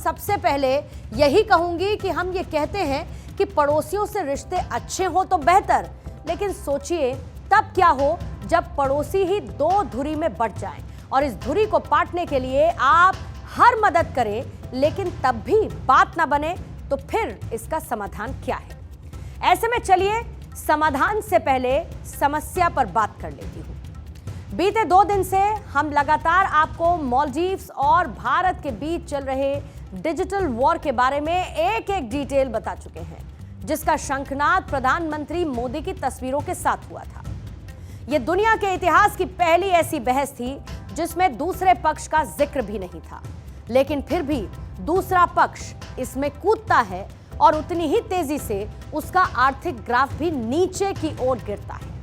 सबसे पहले यही कहूंगी कि हम ये कहते हैं कि पड़ोसियों से रिश्ते अच्छे हो तो बेहतर, लेकिन सोचिए तब क्या हो जब पड़ोसी ही दो धुरी में बंट जाएं और इस धुरी को पाटने के लिए आप हर मदद करें, लेकिन तब भी बात ना बने, तो फिर इसका समाधान क्या है? ऐसे में चलिए समाधान से पहले समस्या पर बात कर लेती हूं। बीते 2 दिन से हम लगातार आपको मालदीव्स और भारत के बीच चल रहे डिजिटल वॉर के बारे में एक एक डिटेल बता चुके हैं, जिसका शंखनाद प्रधानमंत्री मोदी की तस्वीरों के साथ हुआ था। यह दुनिया के इतिहास की पहली ऐसी बहस थी जिसमें दूसरे पक्ष का जिक्र भी नहीं था, लेकिन फिर भी दूसरा पक्ष इसमें कूदता है और उतनी ही तेजी से उसका आर्थिक ग्राफ भी नीचे की ओर गिरता है।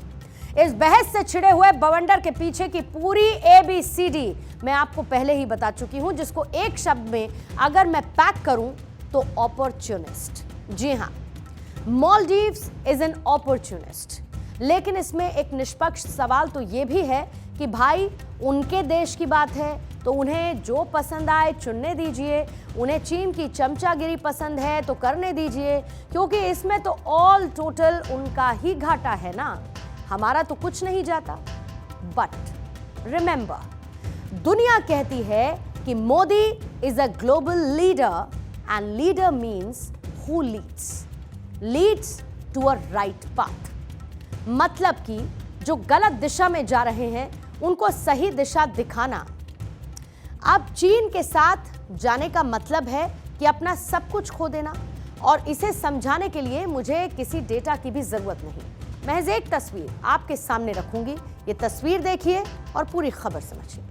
इस बहस से छिड़े हुए बवंडर के पीछे की पूरी ABCD मैं आपको पहले ही बता चुकी हूं, जिसको एक शब्द में अगर मैं पैक करूं तो अपॉर्चुनिस्ट। जी हां, मालदीव्स इज एन अपॉर्चुनिस्ट। लेकिन इसमें एक निष्पक्ष सवाल तो यह भी है कि भाई उनके देश की बात है तो उन्हें जो पसंद आए चुनने दीजिए, उन्हें चीन की चमचागिरी पसंद है तो करने दीजिए, क्योंकि इसमें तो ऑल टोटल उनका ही घाटा है ना, हमारा तो कुछ नहीं जाता। बट रिमेंबर, दुनिया कहती है कि Modi is a global leader and leader means who leads to a right path. मतलब कि जो गलत दिशा में जा रहे हैं उनको सही दिशा दिखाना। अब चीन के साथ जाने का मतलब है कि अपना सब कुछ खो देना, और इसे समझाने के लिए मुझे किसी डेटा की भी जरूरत नहीं, महज एक तस्वीर आपके सामने रखूंगी। ये तस्वीर देखिए और पूरी खबर समझिए।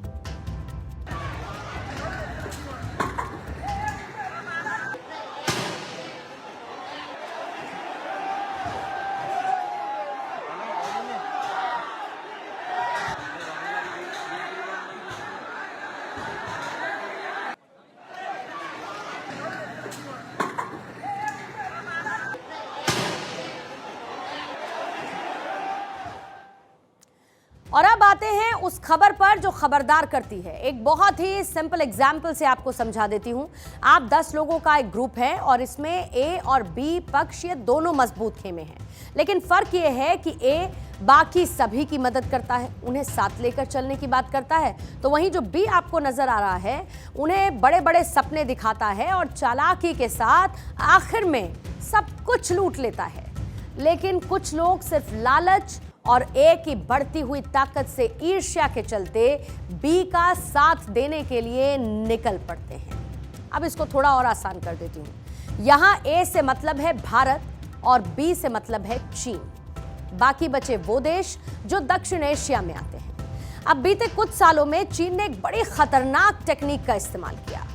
और अब आते हैं उस खबर पर जो खबरदार करती है। एक बहुत ही सिंपल एग्जाम्पल से आपको समझा देती हूं। आप 10 लोगों का एक ग्रुप है और इसमें A और B पक्ष ये दोनों मजबूत खेमे हैं, लेकिन फर्क ये है कि A बाकी सभी की मदद करता है, उन्हें साथ लेकर चलने की बात करता है, तो वहीं जो B आपको नजर आ रहा है उन्हें बड़े बड़े सपने दिखाता है और चालाकी के साथ आखिर में सब कुछ लूट लेता है। लेकिन कुछ लोग सिर्फ लालच और A की बढ़ती हुई ताकत से ईर्ष्या के चलते B का साथ देने के लिए निकल पड़ते हैं। अब इसको थोड़ा और आसान कर देती हूं। यहां A से मतलब है भारत और B से मतलब है चीन। बाकी बचे वो देश जो दक्षिण एशिया में आते हैं। अब बीते कुछ सालों में चीन ने एक बड़ी खतरनाक टेक्निक का इस्तेमाल किया।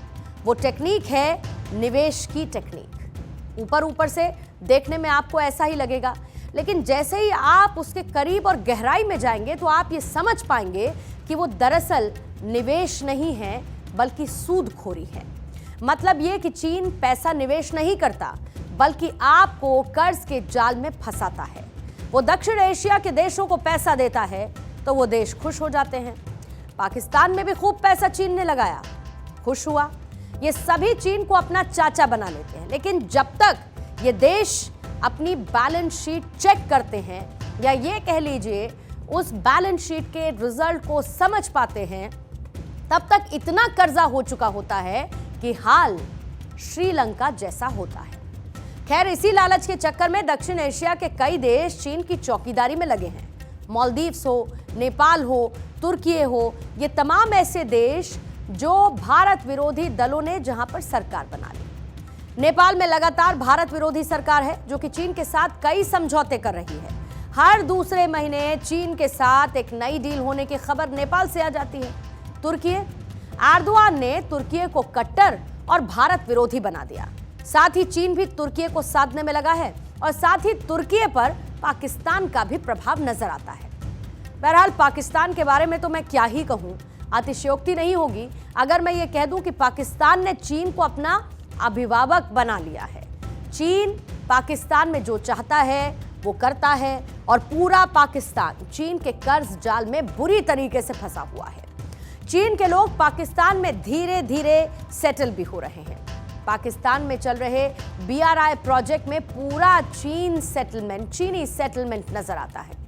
वो टेक्निक है निवेश की टेक्निक। ऊपर ऊपर से देखने में आपको ऐसा ही लगेगा, लेकिन जैसे ही आप उसके करीब और गहराई में जाएंगे तो आप ये समझ पाएंगे कि वो दरअसल निवेश नहीं है बल्कि सूदखोरी है। मतलब ये कि चीन पैसा निवेश नहीं करता बल्कि आपको कर्ज के जाल में फंसाता है। वो दक्षिण एशिया के देशों को पैसा देता है तो वो देश खुश हो जाते हैं। पाकिस्तान में भी खूब पैसा चीन ने लगाया, खुश हुआ। ये सभी चीन को अपना चाचा बना लेते हैं, लेकिन जब तक ये देश अपनी बैलेंस शीट चेक करते हैं या ये कह लीजिए उस बैलेंस शीट के रिजल्ट को समझ पाते हैं, तब तक इतना कर्जा हो चुका होता है कि हाल श्रीलंका जैसा होता है। खैर, इसी लालच के चक्कर में दक्षिण एशिया के कई देश चीन की चौकीदारी में लगे हैं। मालदीव्स हो, नेपाल हो, तुर्की हो, ये तमाम ऐसे देश जो भारत विरोधी दलों ने जहां पर सरकार बना ली। नेपाल में लगातार भारत विरोधी सरकार है जो कि चीन के साथ कई समझौते कर रही है। हर दूसरे महीने चीन के साथ एक नई डील होने की खबर नेपाल से आ जाती है। तुर्की, एर्दोआन ने तुर्की को कट्टर और भारत विरोधी बना दिया। साथ ही चीन भी तुर्की को साधने में लगा है और साथ ही तुर्की पर पाकिस्तान का भी प्रभाव नजर आता है। बहरहाल पाकिस्तान के बारे में तो मैं क्या ही कहूं, अतिशयोक्ति नहीं होगी अगर मैं ये कह दूं कि पाकिस्तान ने चीन को अपना अभिभावक बना लिया है। चीन पाकिस्तान में जो चाहता है वो करता है और पूरा पाकिस्तान चीन के कर्ज जाल में बुरी तरीके से फंसा हुआ है। चीन के लोग पाकिस्तान में धीरे धीरे सेटल भी हो रहे हैं। पाकिस्तान में चल रहे BRI प्रोजेक्ट में पूरा चीनी सेटलमेंट नजर आता है।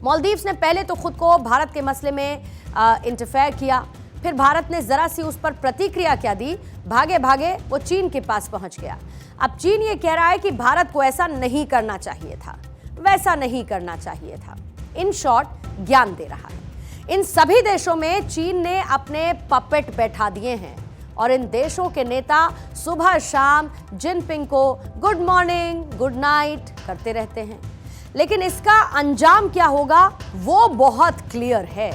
मालदीव्स ने पहले तो खुद को भारत के मसले में इंटरफेयर किया, फिर भारत ने जरा सी उस पर प्रतिक्रिया क्या दी, भागे भागे वो चीन के पास पहुंच गया। अब चीन ये कह रहा है कि भारत को ऐसा नहीं करना चाहिए था, वैसा नहीं करना चाहिए था। इन शॉर्ट ज्ञान दे रहा है। इन सभी देशों में चीन ने अपने पपेट बैठा दिए हैं और इन देशों के नेता सुबह शाम जिनपिंग को गुड मॉर्निंग, गुड नाइट करते रहते हैं। लेकिन इसका अंजाम क्या होगा वो बहुत क्लियर है।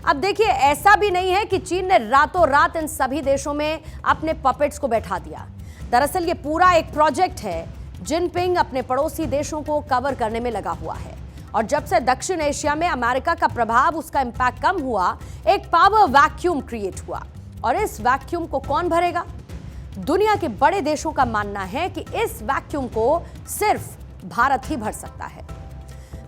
अब देखिए, ऐसा भी नहीं है कि चीन ने रातों रात इन सभी देशों में अपने पपेट्स को बैठा दिया। दरअसल ये पूरा एक प्रोजेक्ट है। जिनपिंग अपने पड़ोसी देशों को कवर करने में लगा हुआ है और जब से दक्षिण एशिया में अमेरिका का प्रभाव, उसका इंपैक्ट कम हुआ, एक पावर वैक्यूम क्रिएट हुआ। और इस वैक्यूम को कौन भरेगा? दुनिया के बड़े देशों का मानना है कि इस वैक्यूम को सिर्फ भारत ही भर सकता है।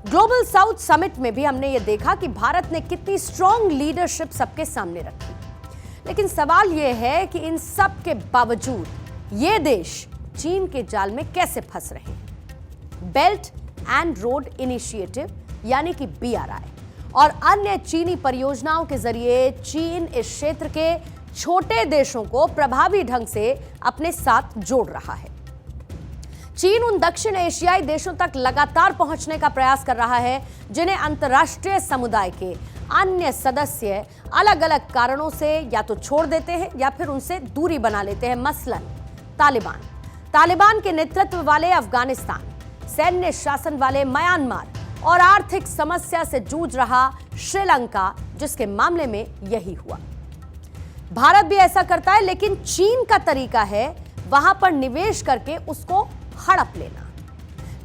ग्लोबल साउथ समिट में भी हमने ये देखा कि भारत ने कितनी स्ट्रॉन्ग लीडरशिप सबके सामने रखी। लेकिन सवाल यह है कि इन सब के बावजूद ये देश चीन के जाल में कैसे फंस रहे हैं। बेल्ट एंड रोड इनिशिएटिव यानी कि BRI और अन्य चीनी परियोजनाओं के जरिए चीन इस क्षेत्र के छोटे देशों को प्रभावी ढंग से अपने साथ जोड़ रहा है। चीन उन दक्षिण एशियाई देशों तक लगातार पहुंचने का प्रयास कर रहा है जिन्हें अंतर्राष्ट्रीय समुदाय के अन्य सदस्य अलग अलग कारणों से या तो छोड़ देते हैं या फिर उनसे दूरी बना लेते हैं। मसलन तालिबान के नेतृत्व वाले अफगानिस्तान, सैन्य शासन वाले म्यांमार और आर्थिक समस्या से जूझ रहा श्रीलंका, जिसके मामले में यही हुआ। भारत भी ऐसा करता है, लेकिन चीन का तरीका है वहां पर निवेश करके उसको हड़प लेना।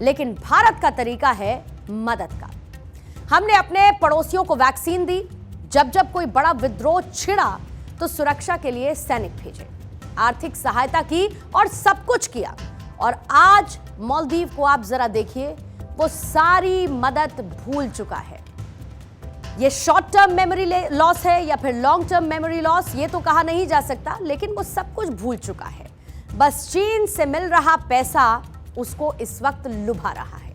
लेकिन भारत का तरीका है मदद का। हमने अपने पड़ोसियों को वैक्सीन दी, जब जब कोई बड़ा विद्रोह छिड़ा तो सुरक्षा के लिए सैनिक भेजे, आर्थिक सहायता की और सब कुछ किया। और आज मालदीव को आप जरा देखिए, वो सारी मदद भूल चुका है। ये शॉर्ट टर्म मेमोरी लॉस है या फिर लॉन्ग टर्म मेमोरी लॉस, ये तो कहा नहीं जा सकता, लेकिन वो सब कुछ भूल चुका है। बस चीन से मिल रहा पैसा उसको इस वक्त लुभा रहा है।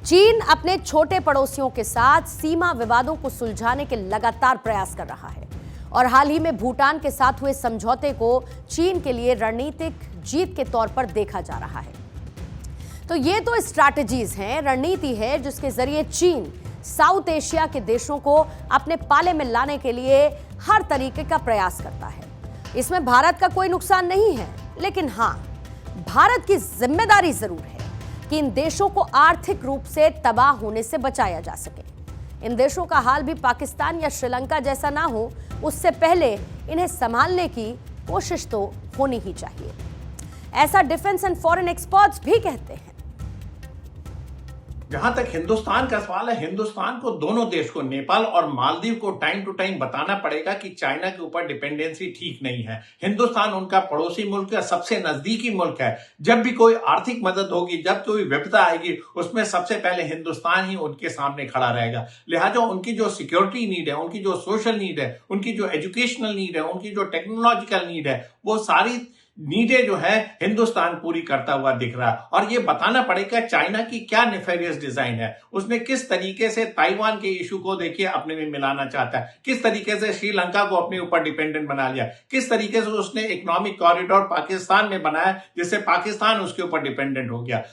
चीन अपने छोटे पड़ोसियों के साथ सीमा विवादों को सुलझाने के लगातार प्रयास कर रहा है और हाल ही में भूटान के साथ हुए समझौते को चीन के लिए रणनीतिक जीत के तौर पर देखा जा रहा है। तो ये तो स्ट्रैटेजीज हैं, रणनीति है जिसके जरिए चीन साउथ एशिया के देशों को अपने पाले में लाने के लिए हर तरीके का प्रयास करता है। इसमें भारत का कोई नुकसान नहीं है, लेकिन हां, भारत की जिम्मेदारी जरूर है कि इन देशों को आर्थिक रूप से तबाह होने से बचाया जा सके। इन देशों का हाल भी पाकिस्तान या श्रीलंका जैसा ना हो, उससे पहले इन्हें संभालने की कोशिश तो होनी ही चाहिए। ऐसा डिफेंस एंड फॉरेन एक्सपर्ट्स भी कहते हैं। जहां तक हिंदुस्तान का सवाल है, हिंदुस्तान को दोनों देश को, नेपाल और मालदीव को टाइम टू टाइम बताना पड़ेगा कि चाइना के ऊपर डिपेंडेंसी ठीक नहीं है। हिंदुस्तान उनका पड़ोसी मुल्क है, सबसे नजदीकी मुल्क है। जब भी कोई आर्थिक मदद होगी, जब कोई विपदा आएगी, उसमें सबसे पहले हिंदुस्तान ही उनके सामने खड़ा रहेगा। लिहाजा उनकी जो सिक्योरिटी नीड है, उनकी जो सोशल नीड है, उनकी जो एजुकेशनल नीड है, उनकी जो टेक्नोलॉजिकल नीड है, वो सारी नीडें जो है हिंदुस्तान पूरी करता हुआ दिख रहा है। और ये बताना पड़ेगा चाइना की क्या नेफेरियस डिजाइन है। उसने किस तरीके से ताइवान के इशू को देखिए अपने में मिलाना चाहता है, किस तरीके से श्रीलंका को अपने ऊपर डिपेंडेंट बना लिया, किस तरीके से उसने इकोनॉमिक कॉरिडोर पाकिस्तान में बनाया जिससे पाकिस्तान उसके ऊपर डिपेंडेंट हो गया।